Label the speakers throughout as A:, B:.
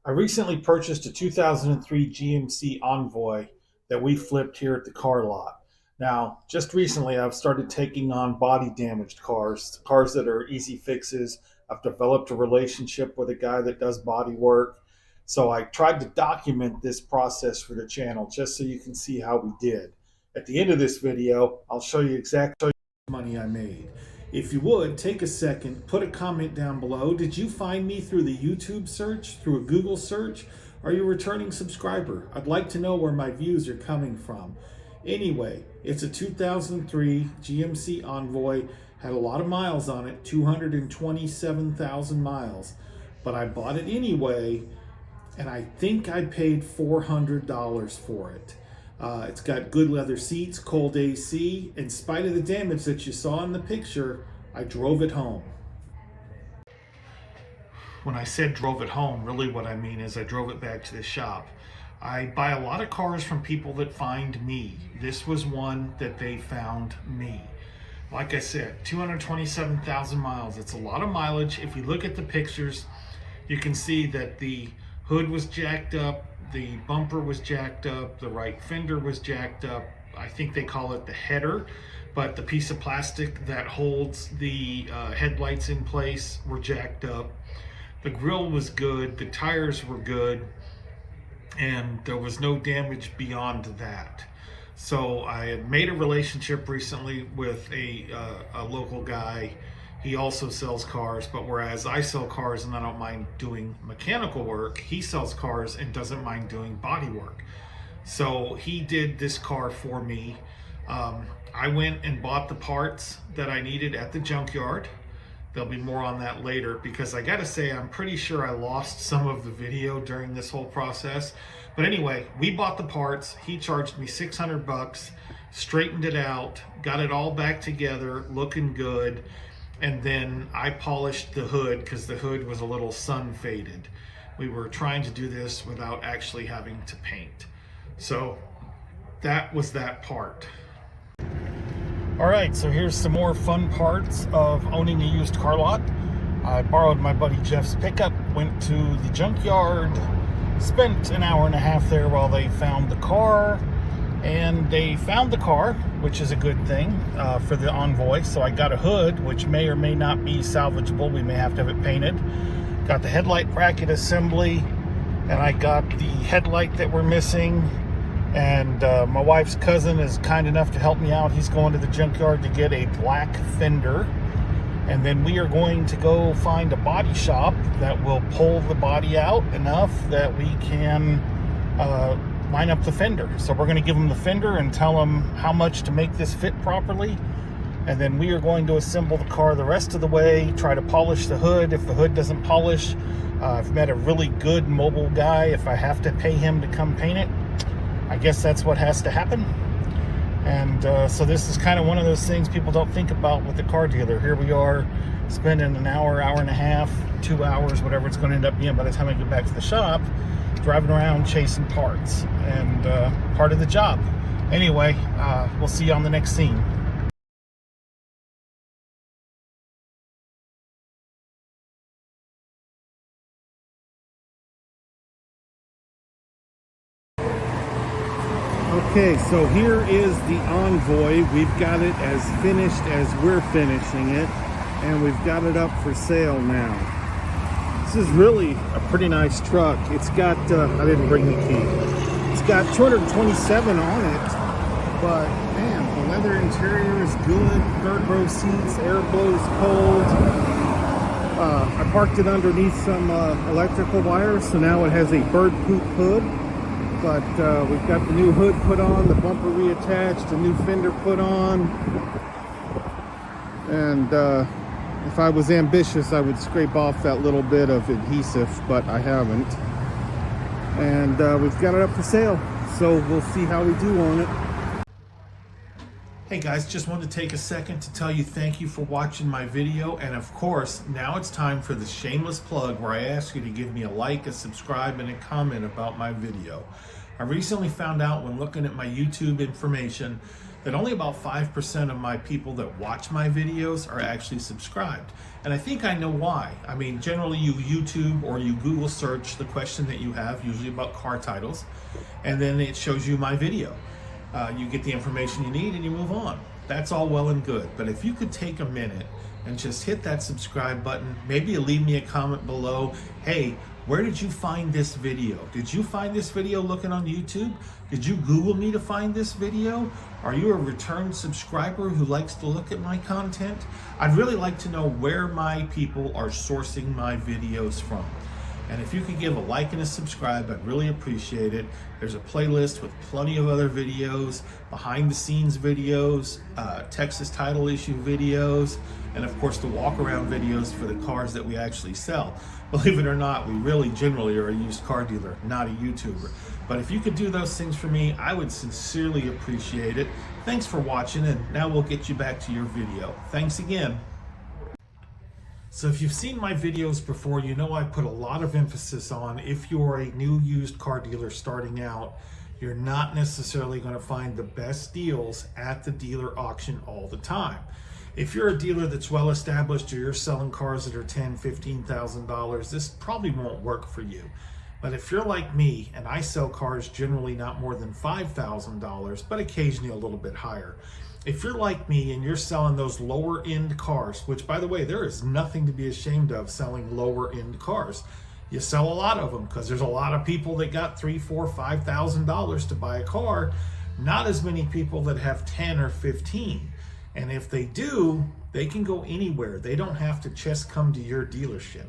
A: I recently purchased a 2003 GMC Envoy that we flipped here at the car lot. Now, just recently, I've started taking on body damaged cars, cars that are easy fixes. I've developed a relationship with a guy that does body work. So I tried to document this process for the channel just so you can see how we did. At the end of this video, I'll show you exactly money I made. If you would, take a second, put a comment down below. Did you find me through the YouTube search, through a Google search? Are you a returning subscriber? I'd like to know where my views are coming from. Anyway, it's a 2003 GMC Envoy, had a lot of miles on it, 227,000 miles, but I bought it anyway, and I think I paid $400 for it. It's got good leather seats, cold AC. In spite of the damage that you saw in the picture, I drove it home. When I said drove it home, really what I mean is I drove it back to the shop. I buy a lot of cars from people that find me. This was one that they found me. Like I said, 227,000 miles. It's a lot of mileage. If you look at the pictures, you can see that the hood was jacked up, the bumper was jacked up, the right fender was jacked up. I think they call it the header, but the piece of plastic that holds the headlights in place were jacked up. The grille was good, the tires were good, and there was no damage beyond that. So I had made a relationship recently with a local guy. He also sells cars, but whereas I sell cars and I don't mind doing mechanical work, he sells cars and doesn't mind doing body work. So he did this car for me. I went and bought the parts that I needed at the junkyard. There'll be more on that later, because I gotta say, I'm pretty sure I lost some of the video during this whole process. But anyway, we bought the parts. He charged me 600 bucks, straightened it out, got it all back together, looking good. And then I polished the hood because the hood was a little sun faded. We were trying to do this without actually having to paint. So that was that part. All right, so here's some more fun parts of owning a used car lot. I borrowed my buddy Jeff's pickup, went to the junkyard, spent an hour and a half there while they found the car. And they found the car, which is a good thing for the Envoy. So I got a hood, which may or may not be salvageable. We may have to have it painted. Got the headlight bracket assembly, and I got the headlight that we're missing. And my wife's cousin is kind enough to help me out. He's going to the junkyard to get a black fender. And then we are going to go find a body shop that will pull the body out enough that we can line up the fender. So we're going to give them the fender and tell them how much to make this fit properly. And then we are going to assemble the car the rest of the way, try to polish the hood. If the hood doesn't polish, I've met a really good mobile guy. If I have to pay him to come paint it, I guess that's what has to happen. And so this is kind of one of those things people don't think about with the car dealer. Here we are spending an hour, hour and a half, 2 hours, whatever it's going to end up being by the time I get back to the shop, driving around chasing parts, and part of the job. Anyway, we'll see you on the next scene. Okay, so here is the Envoy. We've got it as finished as we're finishing it, and we've got it up for sale now. This is really a pretty nice truck. It's got, I didn't bring the key. It's got 227 on it, but man, the leather interior is good. Third row seats, air blows cold. I parked it underneath some electrical wires, so now it has a bird poop hood. But we've got the new hood put on, the bumper reattached, the new fender put on. And if I was ambitious, I would scrape off that little bit of adhesive, but I haven't. And we've got it up for sale, so we'll see how we do on it. Hey guys, just wanted to take a second to tell you thank you for watching my video. And of course, now it's time for the shameless plug where I ask you to give me a like, a subscribe, and a comment about my video. I recently found out when looking at my YouTube information that only about 5% of my people that watch my videos are actually subscribed. And I think I know why. I mean, generally you YouTube or you Google search the question that you have, usually about car titles, and then it shows you my video. You get the information you need and you move on. That's all well and good. But if you could take a minute and just hit that subscribe button, maybe you leave me a comment below. Hey, where did you find this video? Did you find this video looking on YouTube? Did you Google me to find this video? Are you a return subscriber who likes to look at my content? I'd really like to know where my people are sourcing my videos from. And if you could give a like and a subscribe, I'd really appreciate it. There's a playlist with plenty of other videos, behind the scenes videos, Texas title issue videos, and of course the walk around videos for the cars that we actually sell. Believe it or not, we really generally are a used car dealer, not a YouTuber. But if you could do those things for me, I would sincerely appreciate it. Thanks for watching, and now we'll get you back to your video. Thanks again. So if you've seen my videos before, you know I put a lot of emphasis on if you're a new used car dealer starting out, you're not necessarily going to find the best deals at the dealer auction all the time. If you're a dealer that's well established or you're selling cars that are $10,000, $15,000, this probably won't work for you. But if you're like me, and I sell cars generally not more than $5,000, but occasionally a little bit higher. If you're like me and you're selling those lower end cars, which by the way, there is nothing to be ashamed of selling lower end cars. You sell a lot of them because there's a lot of people that got $3,000, $4,000, $5,000 to buy a car. Not as many people that have 10 or 15. And if they do, they can go anywhere. They don't have to just come to your dealership.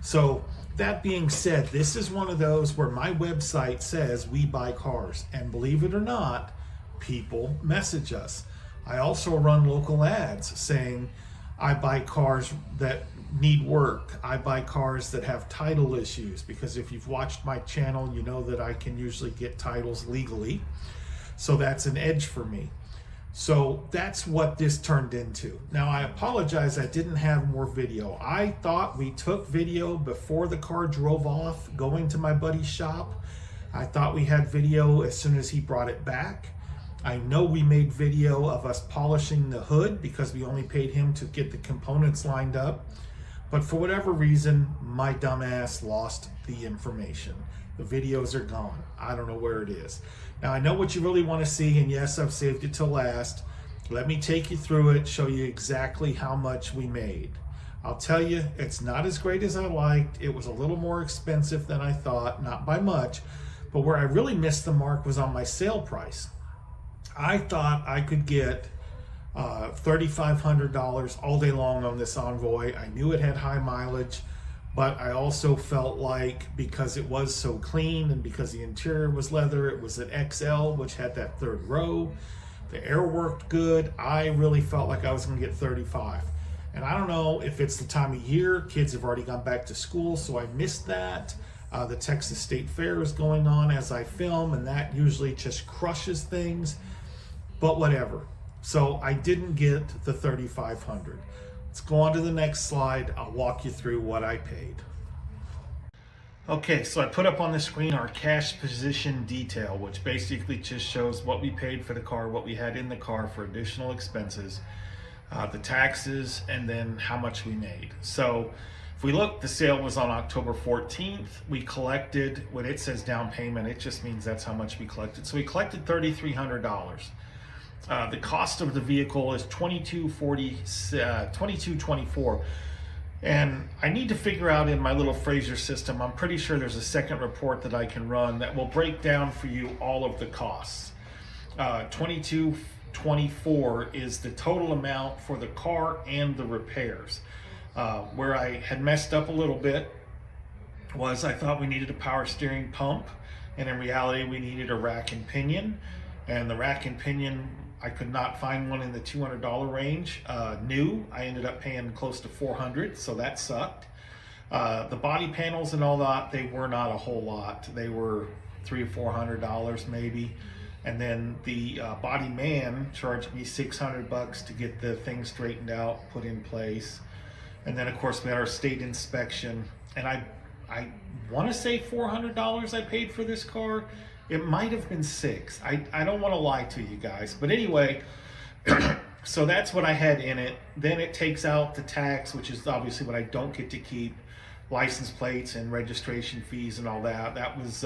A: So that being said, this is one of those where my website says we buy cars. And believe it or not, people message us. I also run local ads saying I buy cars that need work. I buy cars that have title issues, because if you've watched my channel, you know that I can usually get titles legally. So that's an edge for me. So that's what this turned into. Now I apologize, I didn't have more video. I thought we took video before the car drove off going to my buddy's shop. I thought we had video as soon as he brought it back. I know we made video of us polishing the hood because we only paid him to get the components lined up. But for whatever reason, my dumbass lost the information. The videos are gone. I don't know where it is. Now I know what you really want to see, and yes, I've saved it till last. Let me take you through it, show you exactly how much we made. I'll tell you, it's not as great as I liked. It was a little more expensive than I thought, not by much, but where I really missed the mark was on my sale price. I thought I could get $3,500 all day long on this Envoy. I knew it had high mileage, but I also felt like because it was so clean and because the interior was leather, it was an XL, which had that third row. The air worked good. I really felt like I was gonna get 35. And I don't know if it's the time of year, kids have already gone back to school, so I missed that. The Texas State Fair is going on as I film, and that usually just crushes things. But whatever. So I didn't get the 3,500. Let's go on to the next slide. I'll walk you through what I paid. Okay, so I put up on the screen our cash position detail, which basically just shows what we paid for the car, what we had in the car for additional expenses, the taxes, and then how much we made. So if we look, the sale was on October 14th. We collected, when it says down payment, it just means that's how much we collected. So we collected $3,300. The cost of the vehicle is $2,224, and I need to figure out in my little Fraser system, I'm pretty sure there's a second report that I can run that will break down for you all of the costs. $2,224 is the total amount for the car and the repairs. Where I had messed up a little bit was I thought we needed a power steering pump, and in reality we needed a rack and pinion, and the rack and pinion, I could not find one in the $200 range. New, I ended up paying close to $400, so that sucked. The body panels and all that, they were not a whole lot. They were $300 or $400 maybe. And then the body man charged me $600 to get the thing straightened out, put in place. And then of course we had our state inspection. And I want to say $400 I paid for this car. It might have been 6. I don't want to lie to you guys. But anyway, so that's what I had in it. Then it takes out the tax, which is obviously what I don't get to keep, license plates and registration fees and all that. That was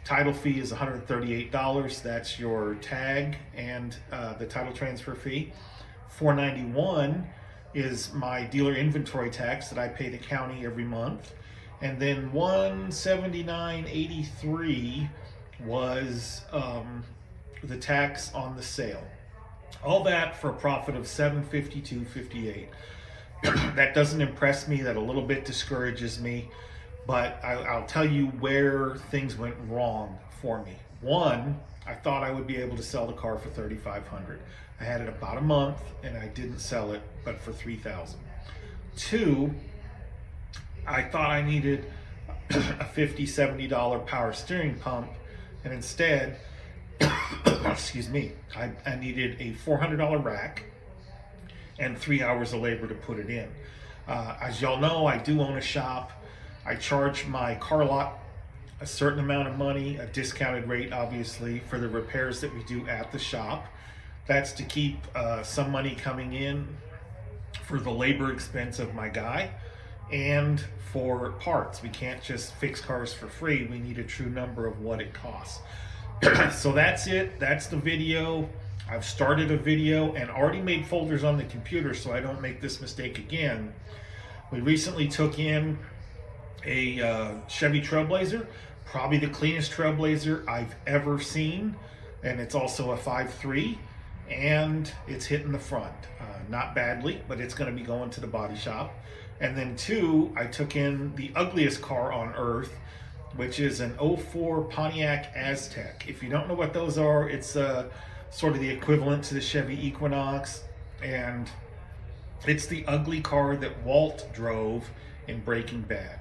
A: title fee is $138. That's your tag and the title transfer fee. $491 is my dealer inventory tax that I pay the county every month. And then $179.83 was the tax on the sale. All that for a profit of $752.58. That doesn't impress me. That a little bit discourages me. But I'll tell you where things went wrong for me. One, I thought I would be able to sell the car for $3,500. I had it about a month and I didn't sell it, but for $3,000. Two, I thought I needed a $50, $70 power steering pump, and instead, excuse me, I needed a $400 rack and 3 hours of labor to put it in. As y'all know, I do own a shop. I charge my car lot a certain amount of money, a discounted rate, obviously, for the repairs that we do at the shop. That's to keep some money coming in for the labor expense of my guy and for parts. We can't just fix cars for free. We need a true number of what it costs. So that's it. That's the video. I've started a video and already made folders on the computer so I don't make this mistake again. We recently took in a Chevy Trailblazer, probably the cleanest Trailblazer I've ever seen, and it's also a 5.3, and it's hitting the front. Not badly, but it's going to be going to the body shop. And then two, I took in the ugliest car on earth, which is an '04 Pontiac Aztek. If you don't know what those are, it's sort of the equivalent to the Chevy Equinox, and it's the ugly car that Walt drove in Breaking Bad.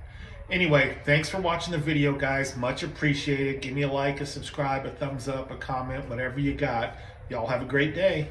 A: Anyway, thanks for watching the video, guys. Much appreciated. Give me a like, a subscribe, a thumbs up, a comment, whatever you got. Y'all have a great day.